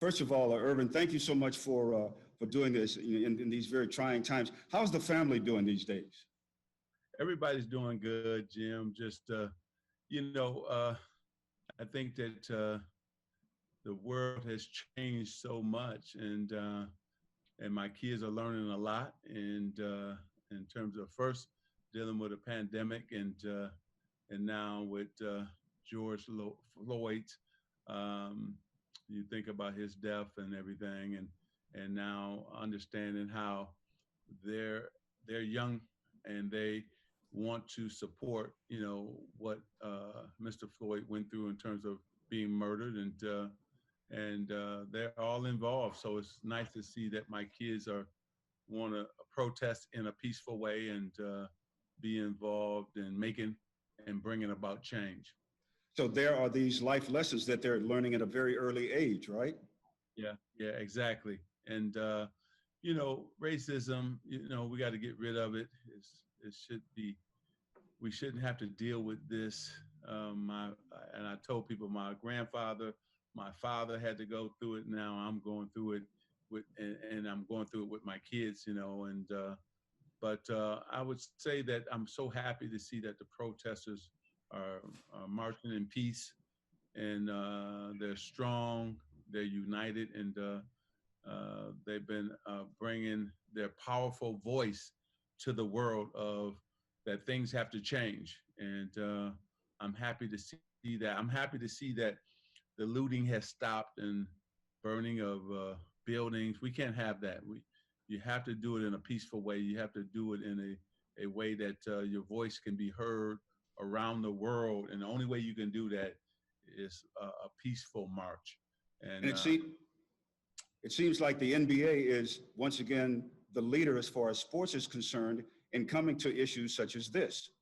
First of all, Irvin, thank you so much for doing this in these very trying times. How's the family doing these days? Everybody's doing good, Jim. Just you know, uh, I think that the world has changed so much, and my kids are learning a lot. And in terms of first dealing with a pandemic, and now with Floyd, um, you think about his death and everything, and now understanding how they're young and they want to support, what Mr. Floyd went through in terms of being murdered, and they're all involved. So it's nice to see that my kids are want to protest in a peaceful way and be involved in making and bringing about change. So there are these life lessons that they're learning at a very early age, right? Yeah, exactly. And racism, we got to get rid of it. It should be. We shouldn't have to deal with this. And I told people my father had to go through it. Now I'm going through it and I'm going through it with my kids. But I would say that I'm so happy to see that the protesters are marching in peace, and they're strong, they're united, and they've been bringing their powerful voice to the world of that things have to change. And I'm happy to see that. I'm happy to see that the looting has stopped and burning of buildings. We can't have that. You have to do it in a peaceful way. You have to do it in a way that your voice can be heard around the world. And the only way you can do that is a peaceful march. And And it seems like the NBA is once again the leader as far as sports is concerned in coming to issues such as this.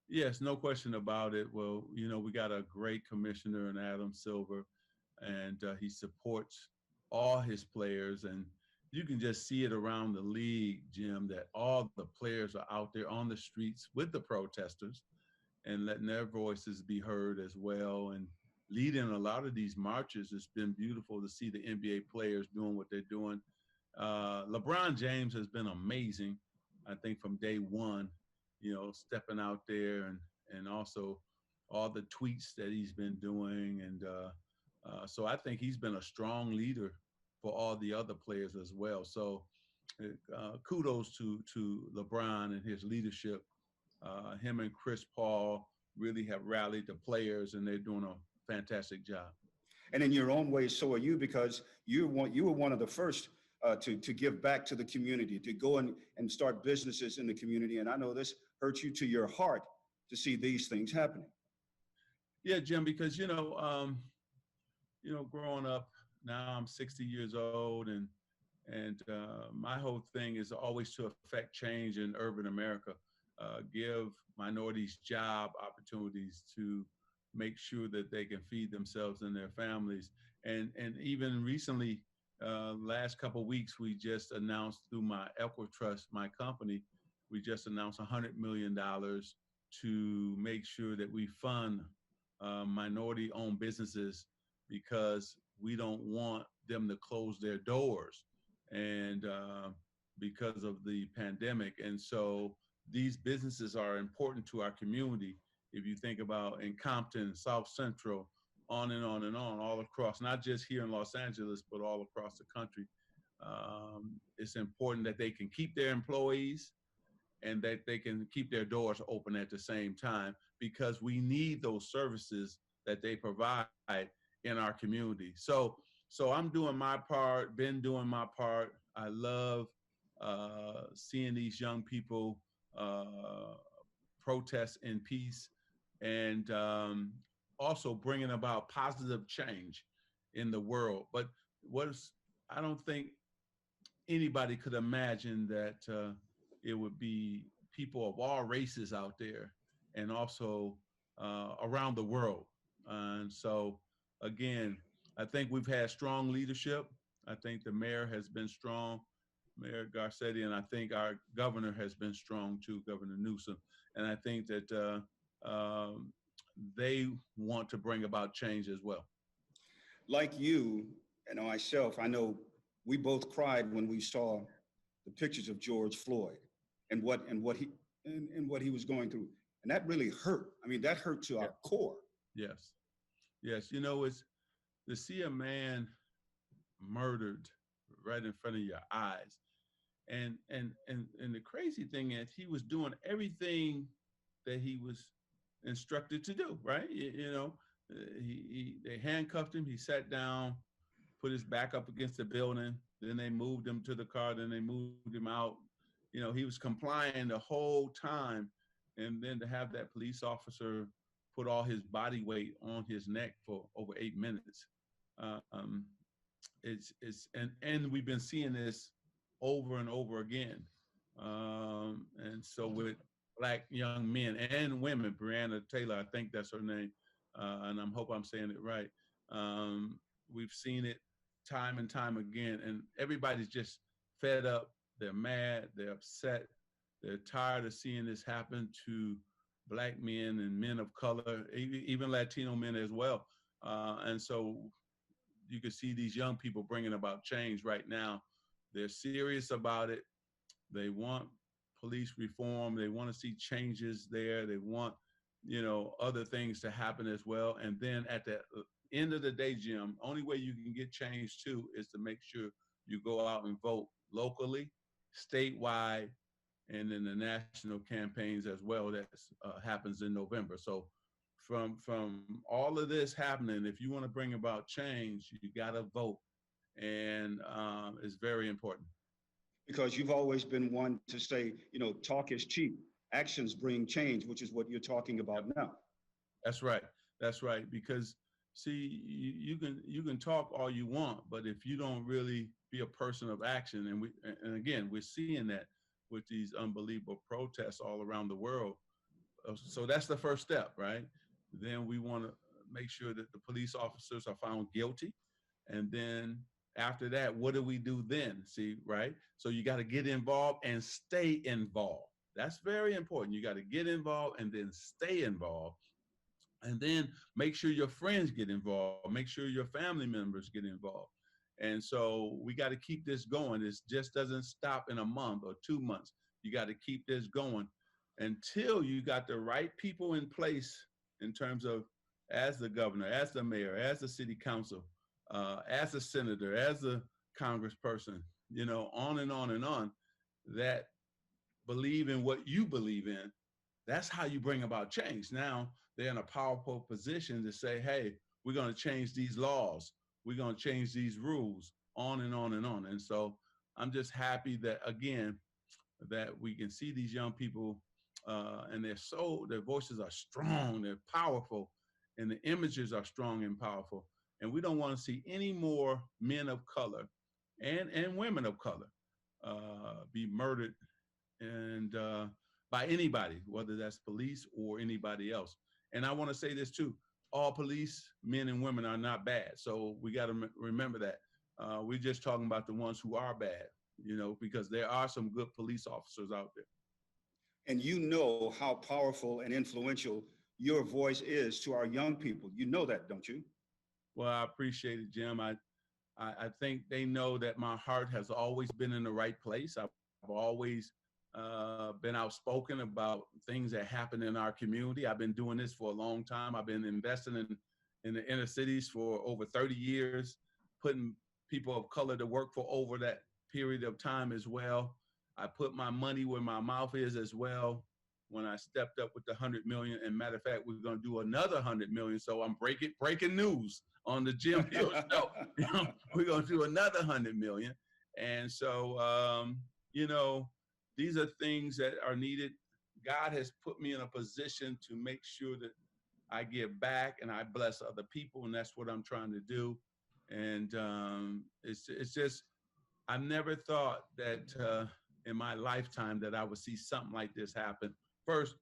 yes, no question about it. Well, we got a great commissioner in Adam Silver, and he supports all his players. And you can just see it around the league, Jim, that all the players are out there on the streets with the protesters and letting their voices be heard as well. And leading a lot of these marches, it's been beautiful to see the NBA players doing what they're doing. LeBron James has been amazing, I think, from day one, stepping out there and also all the tweets that he's been doing. And so I think he's been a strong leader for all the other players as well. So kudos to LeBron and his leadership. Him and Chris Paul really have rallied the players, and they're doing a fantastic job. And in your own way, so are you, because you were one of the first to give back to the community, to go and start businesses in the community. And I know this hurts you to your heart to see these things happening. Yeah, Jim, because growing up, now I'm 60 years old, and my whole thing is always to affect change in urban America, give minorities job opportunities to make sure that they can feed themselves and their families. And even recently, last couple of weeks, we just announced through my Equitrust, my company, we just announced $100 million to make sure that we fund minority-owned businesses, because we don't want them to close their doors, and because of the pandemic. And so these businesses are important to our community. If you think about in Compton, South Central, on and on and on, all across, not just here in Los Angeles, but all across the country. It's important that they can keep their employees and that they can keep their doors open at the same time, because we need those services that they provide in our community. So I'm doing my part, been doing my part. I love seeing these young people protest in peace, and also bringing about positive change in the world. But I don't think anybody could imagine that it would be people of all races out there, and also around the world. And so, again, I think we've had strong leadership. I think the mayor has been strong, Mayor Garcetti, and I think our governor has been strong too, Governor Newsom. And I think that they want to bring about change as well. Like you, And myself, I know we both cried when we saw the pictures of George Floyd and what he was going through, and that really hurt. I mean, that hurt to Yeah. our core. Yes. Yes. You know, it's to see a man murdered right in front of your eyes. And the crazy thing is he was doing everything that he was instructed to do, right? You know, they handcuffed him, he sat down, put his back up against the building, then they moved him to the car, then they moved him out. You know, he was complying the whole time. And then to have that police officer put all his body weight on his neck for over 8 minutes. Um, and we've been seeing this over and over again. And so with black young men and women, Breonna Taylor, I think that's her name, and I hope I'm saying it right. We've seen it time and time again, and everybody's just fed up. They're mad. They're upset. They're tired of seeing this happen to black men and men of color, even Latino men as well. And so you can see these young people bringing about change right now. They're serious about it. They want police reform. They want to see changes there. They want, you know, other things to happen as well. And then at the end of the day, Jim, only way you can get change too is to make sure you go out and vote locally, statewide, and in the national campaigns as well. That happens in November. So from all of this happening, if you want to bring about change, you got to vote, and it's very important. Because you've always been one to say, you know, talk is cheap, actions bring change, which is what you're talking about now. That's right. That's right. Because see, you can talk all you want, but if you don't really be a person of action, and again, we're seeing that with these unbelievable protests all around the world. So that's the first step, right? Then we want to make sure that the police officers are found guilty, and then after that, what do we do then? See, right? So you got to get involved and stay involved. That's very important. You got to get involved and then stay involved. And then make sure your friends get involved. Make sure your family members get involved. And so we got to keep this going. It just doesn't stop in a month or 2 months. You got to keep this going until you got the right people in place in terms of as the governor, as the mayor, as the city council, as a senator, as a congressperson, you know, on and on and on, that believe in what you believe in. That's how you bring about change. Now they're in a powerful position to say, hey, we're going to change these laws. We're going to change these rules, on and on and on. And so I'm just happy that, again, that we can see these young people and their voices are strong, they're powerful, and the images are strong and powerful. And we don't want to see any more men of color and women of color be murdered and by anybody, whether that's police or anybody else. And I want to say this too: all police men and women are not bad. So we got to remember that. We're just talking about the ones who are bad, you know, because there are some good police officers out there. And you know how powerful and influential your voice is to our young people. You know that, don't you? Well, I appreciate it, Jim. I think they know that my heart has always been in the right place. I've always been outspoken about things that happen in our community. I've been doing this for a long time. I've been investing in the inner cities for over 30 years, putting people of color to work for over that period of time as well. I put my money where my mouth is as well. When I stepped up with the 100 million, and matter of fact, we're going to do another 100 million. So I'm breaking news on the Jim Hill show. You know, we're going to do another 100 million. And so, you know, these are things that are needed. God has put me in a position to make sure that I give back and I bless other people, and that's what I'm trying to do. And it's just, I never thought that in my lifetime that I would see something like this happen. First,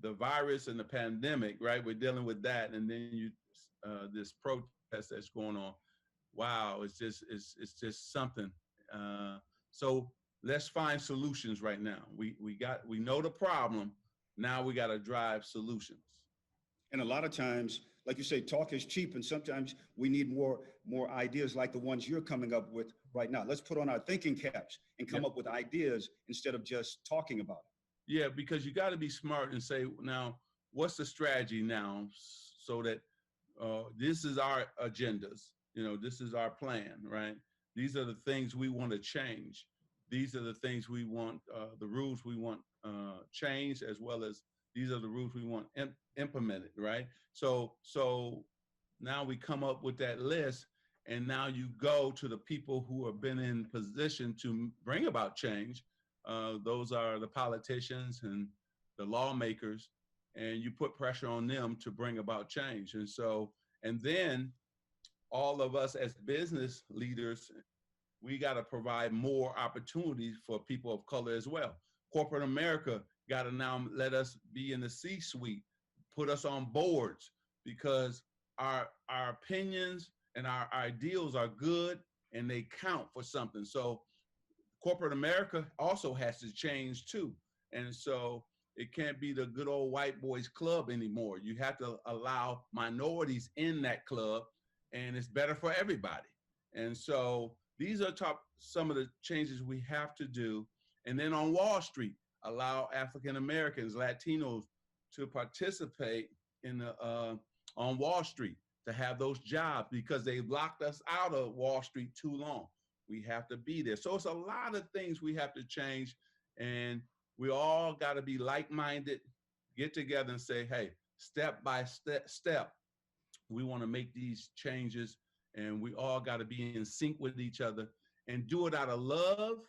the virus and the pandemic, right? We're dealing with that, and then this protest that's going on. Wow, it's just something. So let's find solutions right now. We know the problem. Now we got to drive solutions. And a lot of times like you say, talk is cheap, and sometimes we need more ideas like the ones you're coming up with right now. Let's put on our thinking caps and come Yep. up with ideas instead of just talking about it. Yeah, because you got to be smart and say, now, what's the strategy now so that this is our agendas, this is our plan, right? These are the things we want to change. These are the things we want, the rules we want changed, as well as these are the rules we want implemented, right? So now we come up with that list, and now you go to the people who have been in position to bring about change. Those are the politicians and the lawmakers, and you put pressure on them to bring about change. And then all of us as business leaders, we got to provide more opportunities for people of color as well. Corporate America got to now let us be in the C-suite, put us on boards, because our opinions and our ideals are good and they count for something. So corporate America also has to change too. And so it can't be the good old white boys club anymore. You have to allow minorities in that club, and it's better for everybody. And so these are some of the changes we have to do. And then on Wall Street, allow African Americans, Latinos to participate on Wall Street, to have those jobs, because they locked us out of Wall Street too long. We have to be there. So it's a lot of things we have to change, and we all got to be like-minded, get together and say, hey, step by step, we want to make these changes, and we all got to be in sync with each other and do it out of love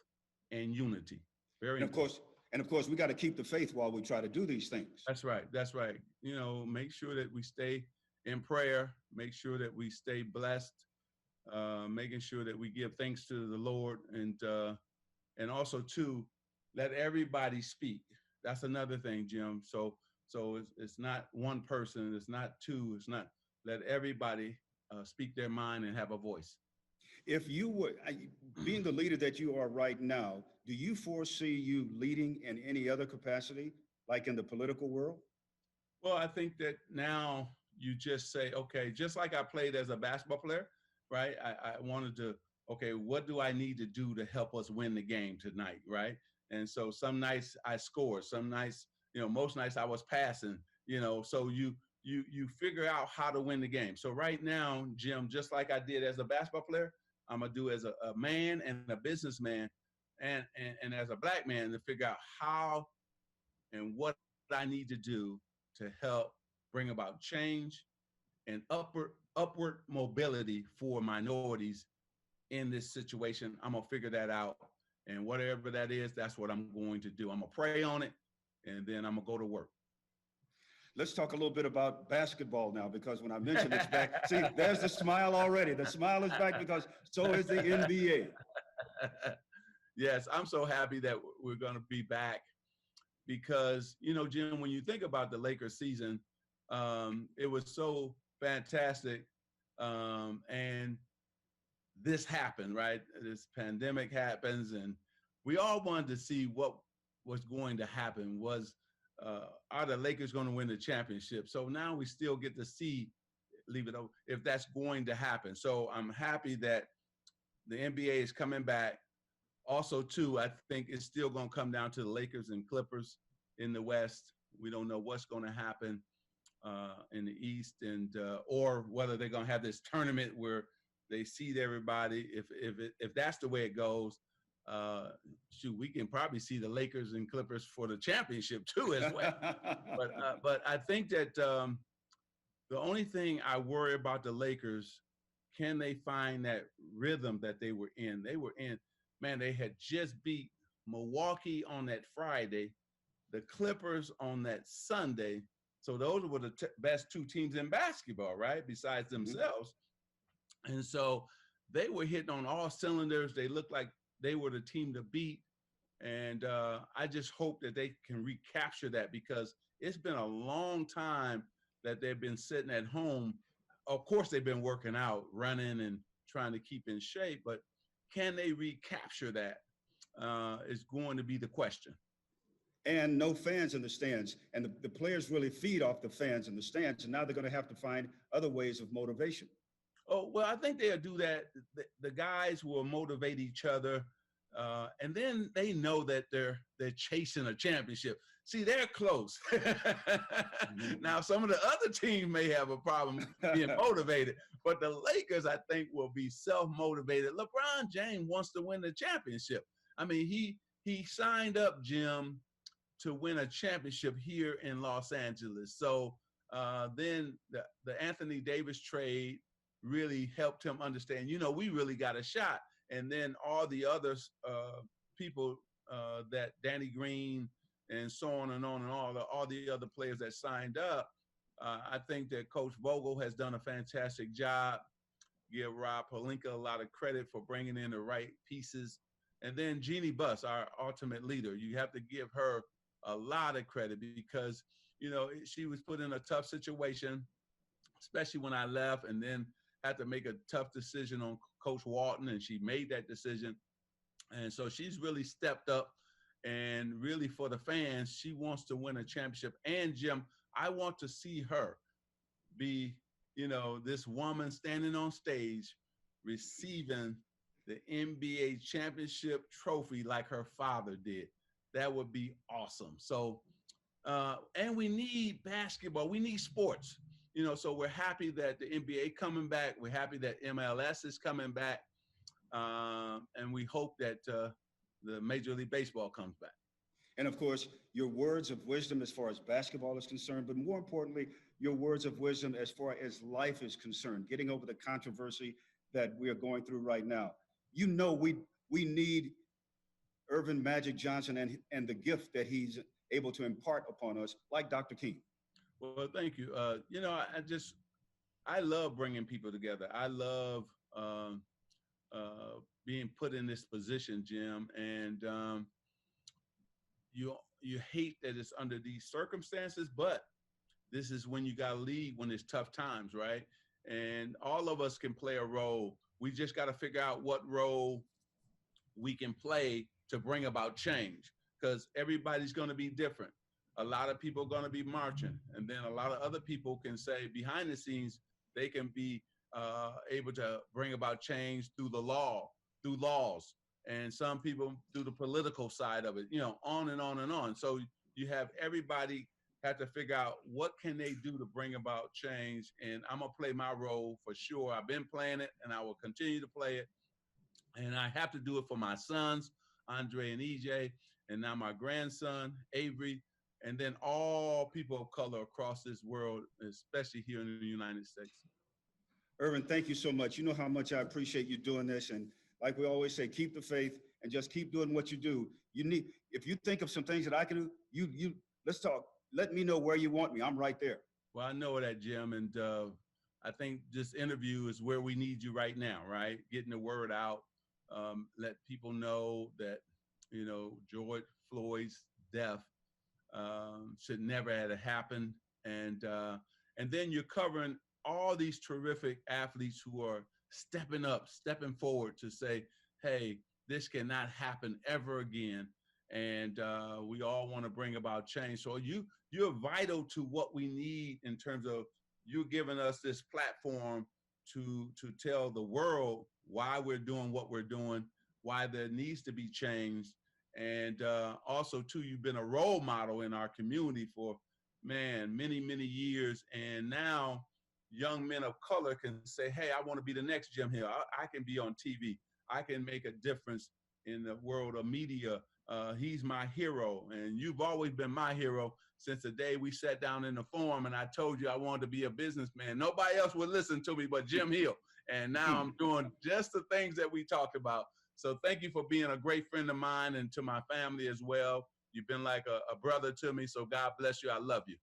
and unity. Very important. And of course, we got to keep the faith while we try to do these things. That's right. That's right. Make sure that we stay in prayer, make sure that we stay blessed, making sure that we give thanks to the Lord, and also too, let everybody speak. That's another thing, Jim. So it's not one person, it's not two, it's not. Let everybody speak their mind and have a voice. If you were being the leader that you are right now, do you foresee you leading in any other capacity, like in the political world? Well, I think that now you just say, okay, just like I played as a basketball player, right? I wanted to, okay, what do I need to do to help us win the game tonight, right? And so some nights I scored, some nights, most nights I was passing, so you figure out how to win the game. So right now, Jim, just like I did as a basketball player, I'm gonna do as a man and a businessman, and as a Black man, to figure out how and what I need to do to help bring about change and upward mobility for minorities in this situation. I'm gonna figure that out, and whatever that is, that's what I'm going to do. I'm gonna pray on it, and then I'm gonna go to work. Let's talk a little bit about basketball now, because when I mentioned it's back, see, there's the smile already. The smile is back because so is the NBA. Yes, I'm so happy that we're going to be back, because, Jim, when you think about the Lakers season, it was so fantastic. And this happened, right? This pandemic happens, and we all wanted to see what was going to happen. Are the Lakers going to win the championship? So now we still get to see, leave it over, if that's going to happen. So I'm happy that the NBA is coming back. Also, too, I think it's still going to come down to the Lakers and Clippers in the West. We don't know what's going to happen in the East, and or whether they're going to have this tournament where they seed everybody. If that's the way it goes, we can probably see the Lakers and Clippers for the championship too as well. But I think that the only thing I worry about the Lakers, can they find that rhythm that they were in? They were in, man, they had just beat Milwaukee on that Friday, the Clippers on that Sunday. So those were the best two teams in basketball, right? Besides themselves. Mm-hmm. And so they were hitting on all cylinders. They looked like they were the team to beat. And I just hope that they can recapture that, because it's been a long time that they've been sitting at home. Of course, they've been working out, running and trying to keep in shape, but can they recapture that is going to be the question. and no fans in the stands. And the players really feed off the fans in the stands. And now they're going to have to find other ways of motivation. Oh, well, I think they'll do that. The guys will motivate each other. And then they know that they're chasing a championship. See, they're close. Now, some of the other teams may have a problem being motivated, but the Lakers, I think, will be self-motivated. LeBron James wants to win the championship. I mean, he signed up, Jim, to win a championship here in Los Angeles. So then the Anthony Davis trade really helped him understand, we really got a shot. And then all the other people that Danny Green and so on and on and all the other players that signed up, I think that Coach Vogel has done a fantastic job. Give Rob Pelinka a lot of credit for bringing in the right pieces. And then Jeannie Buss, our ultimate leader, you have to give her a lot of credit because, she was put in a tough situation, especially when I left, and then had to make a tough decision on Coach Walton, and she made that decision. And so she's really stepped up, and really for the fans, she wants to win a championship. And Jim, I want to see her be, this woman standing on stage receiving the NBA championship trophy like her father did. That would be awesome. So, and we need basketball. We need sports. So we're happy that the NBA coming back. We're happy that MLS is coming back. And we hope that the Major League Baseball comes back. And of course, your words of wisdom as far as basketball is concerned, but more importantly, your words of wisdom as far as life is concerned, getting over the controversy that we are going through right now. We need Earvin Magic Johnson and the gift that he's able to impart upon us, like Dr. King. Well, thank you. I love bringing people together. I love being put in this position, Jim. And you hate that it's under these circumstances, but this is when you got to lead when it's tough times, right? And all of us can play a role. We just got to figure out what role we can play to bring about change, because everybody's going to be different. A lot of people are going to be marching, and then a lot of other people can say behind the scenes, they can be able to bring about change through through laws, and some people through the political side of it, on and on and on. So you have everybody have to figure out what can they do to bring about change, and I'm going to play my role for sure. I've been playing it, and I will continue to play it, and I have to do it for my sons, Andre and EJ, and now my grandson, Avery, and then all people of color across this world, especially here in the United States. Earvin, thank you so much. You know how much I appreciate you doing this. And like we always say, keep the faith and just keep doing what you do. If you think of some things that I can do, let's talk. Let me know where you want me. I'm right there. Well, I know that, Jim. And I think this interview is where we need you right now, right? Getting the word out. Let people know that, George Floyd's death should never have happened. And then you're covering all these terrific athletes who are stepping forward to say, hey, this cannot happen ever again. And we all want to bring about change. So you're vital to what we need in terms of you giving us this platform to tell the world why we're doing what we're doing, why there needs to be change. And also, too, you've been a role model in our community for, many, many years. And now young men of color can say, hey, I want to be the next Jim Hill. I can be on TV. I can make a difference in the world of media. He's my hero. And you've always been my hero since the day we sat down in the forum and I told you I wanted to be a businessman. Nobody else would listen to me but Jim Hill. And now I'm doing just the things that we talked about. So thank you for being a great friend of mine and to my family as well. You've been like a brother to me. So God bless you. I love you.